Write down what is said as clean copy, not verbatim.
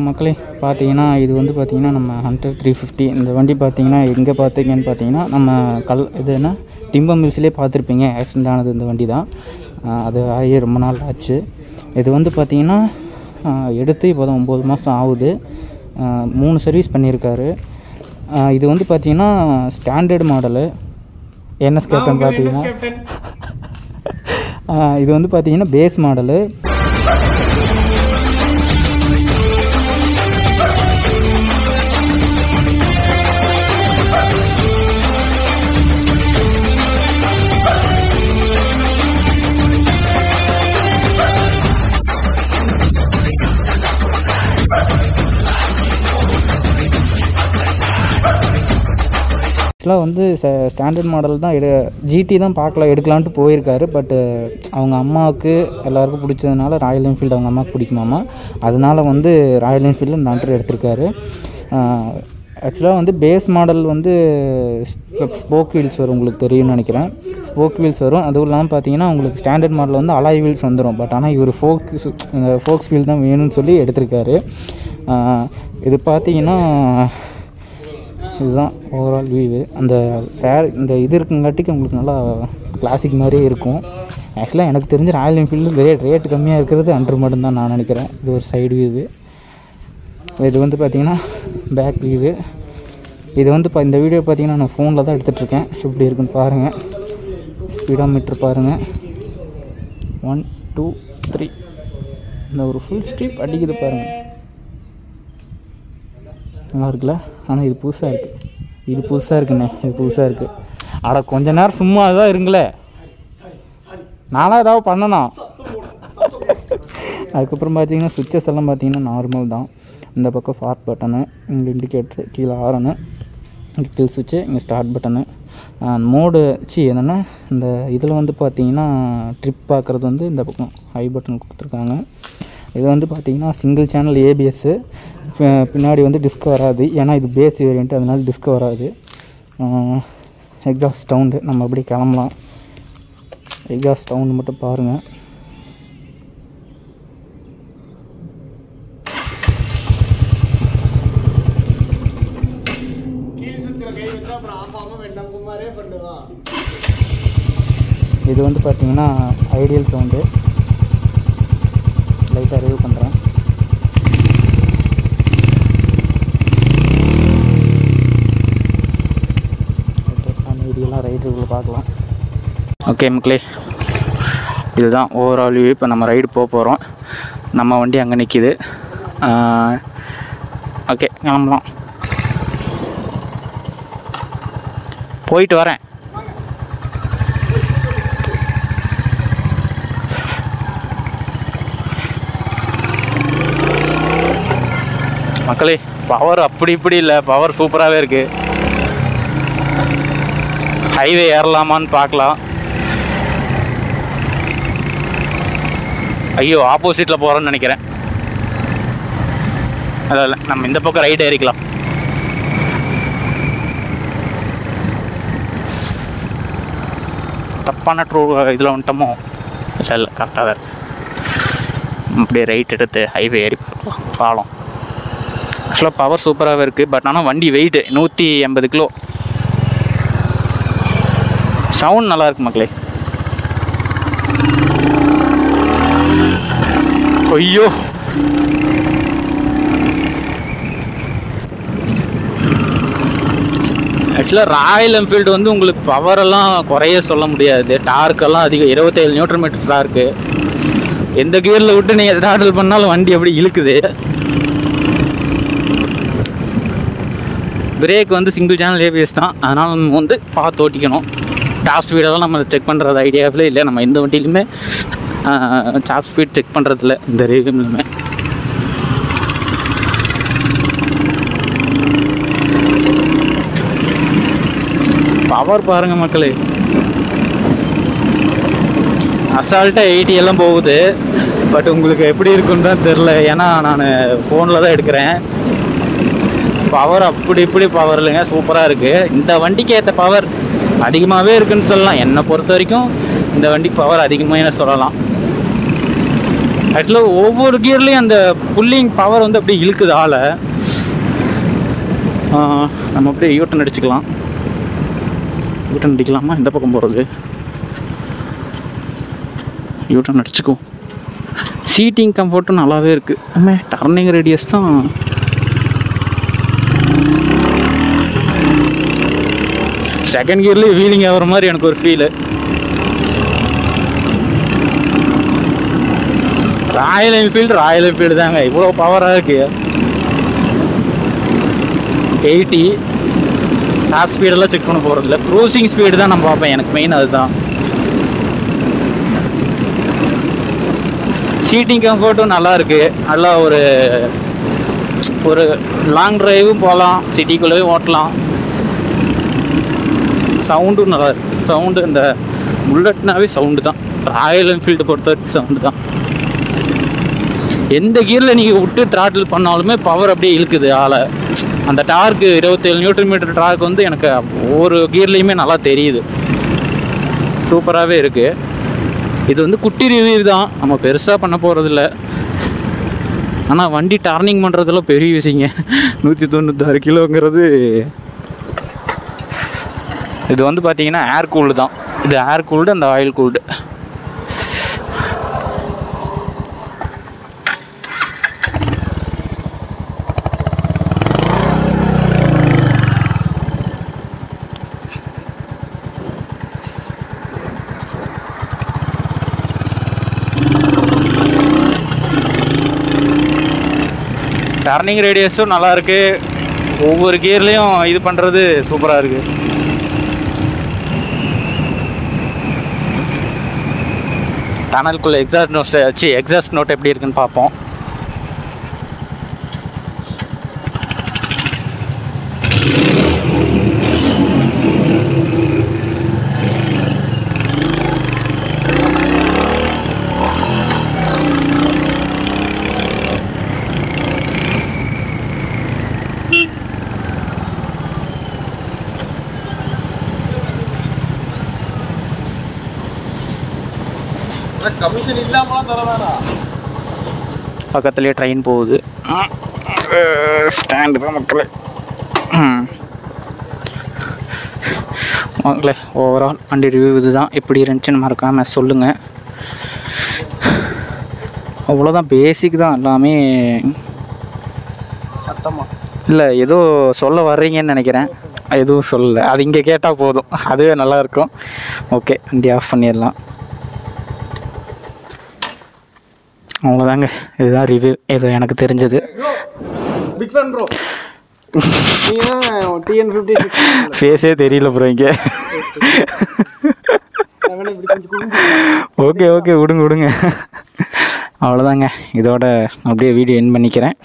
மக்களே பார்த்தீங்கன்னா இது வந்து பார்த்திங்கன்னா நம்ம ஹண்டர் 350 இந்த வண்டி பார்த்திங்கன்னா எங்கே பார்த்தீங்கன்னு பார்த்தீங்கன்னா நம்ம இது என்ன டிம்பர் மில்ஸ்லேயே பார்த்துருப்பீங்க. ஆக்சிடென்ட் ஆனது இந்த வண்டி தான். அது ஆகி ரொம்ப நாள் ஆச்சு. இது வந்து பார்த்திங்கன்னா எடுத்து இப்போ தான் 9 மாதம் ஆகுது. 3 சர்வீஸ் பண்ணியிருக்காரு. இது வந்து பார்த்திங்கன்னா ஸ்டாண்டர்டு மாடலு என்எஸ் கேப்டன் பார்த்தீங்கன்னா இது வந்து பார்த்திங்கன்னா பேஸ் மாடலு. ஆக்சுவலாக வந்து ஸ்டாண்டர்ட் மாடல் தான் ஜிடி தான் எடுக்கலான்ட்டு போயிருக்காரு. பட்டு அவங்க அம்மாவுக்கு எல்லாருக்கும் பிடிச்சதுனால ராயல் என்ஃபீல்டு அவங்க அம்மாவுக்கு பிடிக்குமாமா, அதனால வந்து ராயல் என்ஃபீல்டு இந்த ஹண்டர் எடுத்திருக்காரு. ஆக்சுவலாக வந்து பேஸ் மாடல் வந்து ஸ்போக் வீல்ஸ் வரும், உங்களுக்கு தெரியும்னு நினைக்கிறேன். ஸ்போக் வீல்ஸ் வரும். அதுவும் இல்லாமல் பார்த்தீங்கன்னா உங்களுக்கு ஸ்டாண்டர்ட் மாடல் வந்து அலாய் வீல்ஸ் வந்துடும். பட் ஆனால் இவர் ஃபோக்ஸ் வீல் தான் வேணும்னு சொல்லி எடுத்திருக்காரு. இது பார்த்தீங்கன்னா இதுதான் ஓவரால் வியூவு. இந்த இது இருக்குங்காட்டிக்கு உங்களுக்கு நல்லா கிளாசிக் மாதிரியே இருக்கும். ஆக்சுவலாக எனக்கு தெரிஞ்ச ராயல் என்ஃபீல்டு ரேட்டு கம்மியாக இருக்கிறது ஹண்டர் மட்டும்தான் நான் நினைக்கிறேன். இது ஒரு சைடு வியூவு. இது வந்து பார்த்திங்கன்னா பேக் வியூவு. இது வந்து இந்த வீடியோ பார்த்திங்கன்னா நான் ஃபோனில் தான் எடுத்துகிட்ருக்கேன். எப்படி இருக்குன்னு பாருங்கள். ஸ்பீடா மீட்ரு பாருங்கள். 1 2 3 இந்த ஒரு ஃபுல் ஸ்ட்ரீப் அடிக்குது பாருங்கள். நல்லா இருக்குல்ல? ஆனால் இது புதுசாக இருக்குண்ணே. இது புதுசாக இருக்குது. அட கொஞ்ச நேரம் சும்மா தான் இருங்களே, நானாக ஏதாவது பண்ணணும். அதுக்கப்புறம் பார்த்தீங்கன்னா சுவிட்சஸ் எல்லாம் பார்த்தீங்கன்னா நார்மல் தான். இந்த பக்கம் ஃபார்ட் பட்டனு, இங்கே இண்டிகேட்ரு, கீழே ஆரனு, இங்கே கில் சுவிட்சு, இங்கே ஸ்டார்ட் பட்டனு, மோடு என்னென்னா இந்த இதில் வந்து பார்த்தீங்கன்னா ட்ரிப் பார்க்குறது வந்து இந்த பக்கம் ஹை பட்டன் கொடுத்துருக்காங்க. இது வந்து பார்த்திங்கன்னா சிங்கிள் சேனல் ஏபிஎஸ்ஸு. பின்னாடி வந்து டிஸ்க் வராது, ஏன்னா இது பேஸ் வேரியன்ட்டு, அதனால டிஸ்க் வராது. எக்ஸாஸ்ட் சவுண்டு நம்ம அப்படி கிளம்பலாம். எக்ஸாஸ்ட் சவுண்டு மட்டும் பாருங்கள். இது வந்து பார்த்திங்கன்னா ஐடியல் சவுண்டு. லைட்டாக ரிவ்யூ பண்ணுறேன். மீடியெல்லாம் ரைட் ரிவ்யூவில் பார்க்கலாம். ஓகே மக்களே, இதுதான் ஓவரால் வியூ. இப்போ நம்ம ரைடு போகிறோம். நம்ம வண்டி அங்கே நிற்கிது. ஓகே, கிளம்பலாம். போயிட்டு வரேன். மக்களே, பவர் அப்படி இப்படி இல்லை, பவர் சூப்பராகவே இருக்குது. ஹைவே ஏறலாமான்னு பார்க்கலாம். ஐயோ, ஆப்போசிட்டில் போகிறோன்னு நினைக்கிறேன். அதில் நம்ம இந்த பக்கம் ரைடு ஏறிக்கலாம். தப்பான இதில் வந்துட்டோமோ? இல்லை கரெக்டாக தான். அப்படியே ரைட் எடுத்து ஹைவே ஏறி பார்க்கலாம். பாலம் ஆக்சுவலாக பவர் சூப்பராகவே இருக்குது. பட் ஆனால் வண்டி வெயிட்டு 180 கிலோ. சவுண்ட் நல்லாயிருக்கு மக்களே. ஐயோ, ஆக்சுவலாக ராயல் என்ஃபீல்டு வந்து உங்களுக்கு பவரெல்லாம் குறைய சொல்ல முடியாது. டார்க்கெல்லாம் அதிகம், 27 நியூட்டன் மீட்டர் டார்க்கு. எந்த கியரில் விட்டு நீங்கள் த்ராட்டில் பண்ணாலும் வண்டி அப்படி இழுக்குது. பிரேக் வந்து சிங்கிள் சேனல் ஏபிஎஸ் தான், அதனால் நம்ம வந்து பார்த்து ஓட்டிக்கணும். டாப் ஸ்பீடெல்லாம் நம்ம செக் பண்ணுறது ஐடியாவில் இல்லை. நம்ம எந்த வண்டியிலுமே டாப் ஸ்பீட் செக் பண்ணுறதில்ல, இந்த ரிவ்யூலுமே. பவர் பாருங்கள் மக்களே, அசால்ட்டாக 80 எல்லாம் போகுது. பட் உங்களுக்கு எப்படி இருக்குன்னு தான் தெரில, ஏன்னா நான் ஃபோனில் தான் எடுக்கிறேன். பவர் அப்படி இப்படி பவர் இல்லைங்க, சூப்பராக இருக்குது. இந்த வண்டிக்கு ஏற்ற பவர் அதிகமாகவே இருக்குதுன்னு சொல்லலாம். என்னை பொறுத்த வரைக்கும் இந்த வண்டிக்கு பவர் அதிகமாக சொல்லலாம். ஆக்சுவலாக ஒவ்வொரு கியர்லேயும் அந்த புல்லிங் பவர் வந்து அப்படியே இழுக்குது ஆளை. நம்ம அப்படியே யூட்டன் அடிச்சுக்கலாம். யூட்டன் அடிக்கலாமா? இந்த பக்கம் போகிறது யூட்டன் அடிச்சுக்கும். சீட்டிங் கம்ஃபர்ட்டும் நல்லாவே இருக்குது. ஆமாம், டர்னிங் ரேடியஸ் தான் செகண்ட் கியர்லேயே வீலிங் ஆகிற மாதிரி எனக்கு ஒரு ஃபீலு. ராயல் என்ஃபீல்டு தாங்க, இவ்வளோ பவராக இருக்குது. 80 டாப் ஸ்பீடெல்லாம் செக் பண்ண போகிறதில்ல, க்ரூசிங் ஸ்பீடு தான் நம்ம பார்ப்பேன். எனக்கு மெயின் அதுதான். சீட்டிங் கம்ஃபர்ட்டும் நல்லாயிருக்கு. நல்லா ஒரு லாங் ட்ரைவும் போகலாம், சிட்டிக்குள்ளேயும் ஓட்டலாம். சவுண்டும் நல்லா இருக்குது. சவுண்டு இந்த புல்லட்னாவே சவுண்டு தான். ராயல் என்ஃபீல்டு பொறுத்த வரைக்கும் சவுண்டு தான். எந்த கியரில் நீங்கள் விட்டு த்ராட்டில் பண்ணாலுமே பவர் அப்படியே இழுக்குது ஆளை. அந்த டார்க்கு 27 நியூட்டன் மீட்டர் டார்க் வந்து எனக்கு ஒவ்வொரு கியர்லேயுமே நல்லா தெரியுது. சூப்பராகவே இருக்குது. இது வந்து குட்டி ரிவ்யூ தான், நம்ம பெருசாக பண்ண போகிறதில்ல. ஆனால் வண்டி டர்னிங் பண்ணுறதெல்லாம் பெரிய விஷயங்க. 196 கிலோங்கிறது. இது வந்து பார்த்தீங்கன்னா ஏர் கூல்டு தான். இது ஏர் கூல்டு, அந்த ஆயில் கூல்டு. டர்னிங் ரேடியஸும் நல்லாயிருக்கு. ஒவ்வொரு கியர்லேயும் இது பண்ணுறது சூப்பராக இருக்குது. டனலுக்குள்ளே எக்ஸாஸ்ட் நோட் எப்படி இருக்குன்னு பார்ப்போம். கமிஷன் இல்லாமலாம் தரவேணா. பக்கத்துலேயே ட்ரெயின் போகுது. ஸ்டாண்டு தான் மக்களே. மக்களே, ஓவரால் வண்டி ரிவ்யூ இது தான். எப்படி இருந்துச்சுன்னு மறக்காமல் சொல்லுங்கள். அவ்வளோதான், பேசிக் தான் எல்லாமே. சத்தமாக இல்லை, ஏதோ சொல்ல வர்றீங்கன்னு நினைக்கிறேன். எதுவும் சொல்லலை, அது இங்கே கேட்டால் போதும், அதுவே நல்லாயிருக்கும். ஓகே, வண்டி ஆஃப் பண்ணிடலாம். அவ்வளோதாங்க, இதுதான் ரிவ்யூ. ஏதோ எனக்கு தெரிஞ்சது. Big fan bro. நீங்கள் TN56 ஃபேஸே தெரியல ப்ரோ இங்கே. ஓகே விடுங்க. அவ்வளோதாங்க, இதோட அப்படியே வீடியோ எண்ட் பண்ணிக்கிறேன்.